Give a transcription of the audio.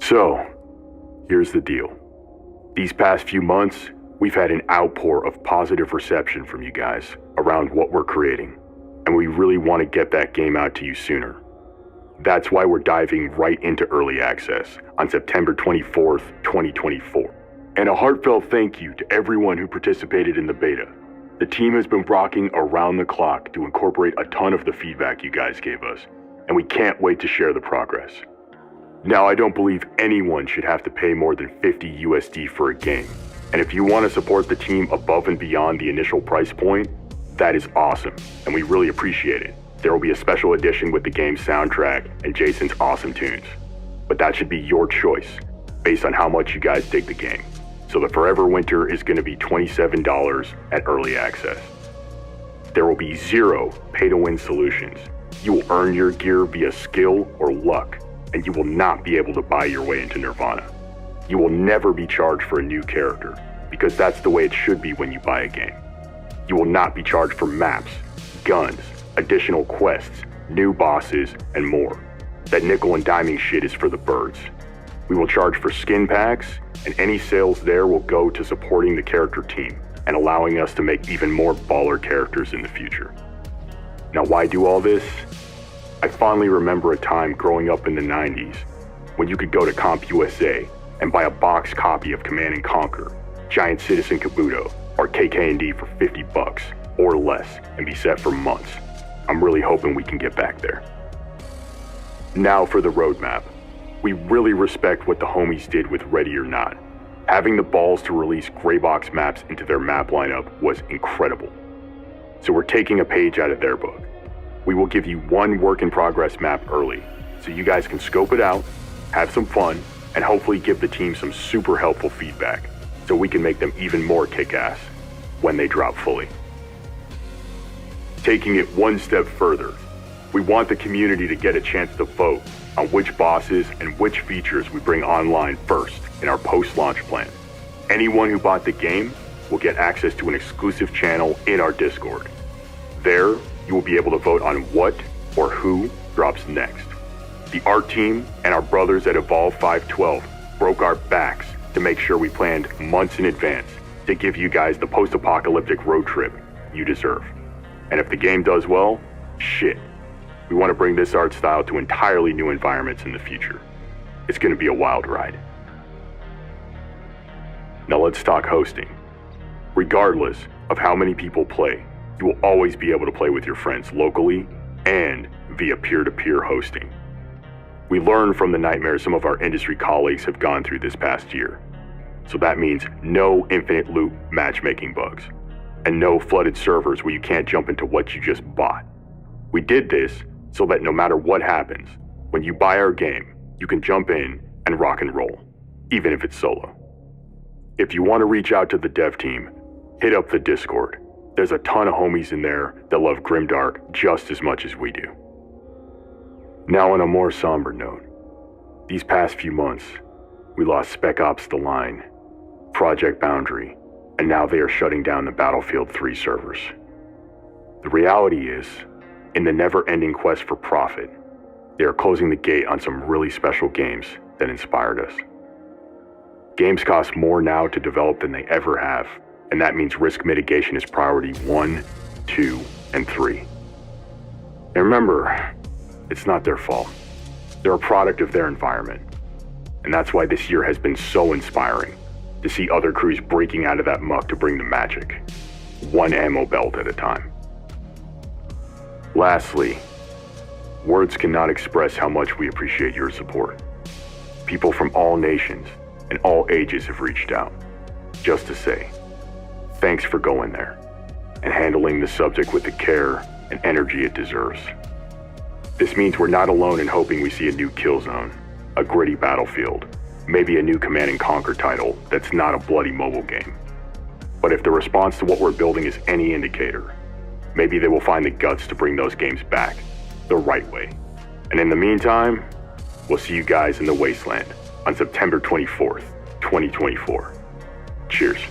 So, here's the deal. These past few months, we've had an outpour of positive reception from you guys around what we're creating, and we really want to get that game out to you sooner. That's why we're diving right into early access on September 24th, 2024. And a heartfelt thank you to everyone who participated in the beta. The team has been rocking around the clock to incorporate a ton of the feedback you guys gave us, and we can't wait to share the progress. Now, I don't believe anyone should have to pay more than 50 USD for a game, and if you want to support the team above and beyond the initial price point, that is awesome, and we really appreciate it. There will be a special edition with the game's soundtrack and Jason's awesome tunes, but that should be your choice, based on how much you guys dig the game. So the Forever Winter is going to be $27 at early access. There will be 0 pay-to-win solutions. You will earn your gear via skill or luck, and you will not be able to buy your way into Nirvana. You will never be charged for a new character, because that's the way it should be when you buy a game. You will not be charged for maps, guns, additional quests, new bosses, and more. That nickel and diming shit is for the birds. We will charge for skin packs, and any sales there will go to supporting the character team and allowing us to make even more baller characters in the future. Now, why do all this? I fondly remember a time growing up in the 90s when you could go to CompUSA and buy a box copy of Command & Conquer, Giant Citizen Kabuto, or KK&D for $50 or less and be set for months. I'm really hoping we can get back there. Now for the roadmap. We really respect what the homies did with Ready or Not. Having the balls to release gray box maps into their map lineup was incredible. So we're taking a page out of their book. We will give you one work-in-progress map early, so you guys can scope it out, have some fun, and hopefully give the team some super helpful feedback, so we can make them even more kick-ass when they drop fully. Taking it one step further, we want the community to get a chance to vote on which bosses and which features we bring online first in our post-launch plan. Anyone who bought the game will get access to an exclusive channel in our Discord. There, you will be able to vote on what or who drops next. The art team and our brothers at Evolve 512 broke our backs to make sure we planned months in advance to give you guys the post-apocalyptic road trip you deserve. And if the game does well, shit, we want to bring this art style to entirely new environments in the future. It's going to be a wild ride. Now let's talk hosting. Regardless of how many people play, you will always be able to play with your friends locally and via peer-to-peer hosting. We learned from the nightmares some of our industry colleagues have gone through this past year. So that means no infinite loop matchmaking bugs, and no flooded servers where you can't jump into what you just bought. We did this so that no matter what happens, when you buy our game, you can jump in and rock and roll, even if it's solo. If you want to reach out to the dev team, hit up the Discord. There's a ton of homies in there that love Grimdark just as much as we do. Now on a more somber note, these past few months, we lost Spec Ops The Line, Project Boundary, and now they are shutting down the Battlefield 3 servers. The reality is, in the never-ending quest for profit, they are closing the gate on some really special games that inspired us. Games cost more now to develop than they ever have, and that means risk mitigation is priority 1, 2, and 3. And remember, it's not their fault. They're a product of their environment. And that's why this year has been so inspiring, to see other crews breaking out of that muck to bring the magic, one ammo belt at a time. Lastly, words cannot express how much we appreciate your support. People from all nations and all ages have reached out, just to say, thanks for going there and handling the subject with the care and energy it deserves. This means we're not alone in hoping we see a new Killzone, a gritty Battlefield, maybe a new Command & Conquer title that's not a bloody mobile game. But if the response to what we're building is any indicator, maybe they will find the guts to bring those games back the right way. And in the meantime, we'll see you guys in the Wasteland on September 24th, 2024. Cheers.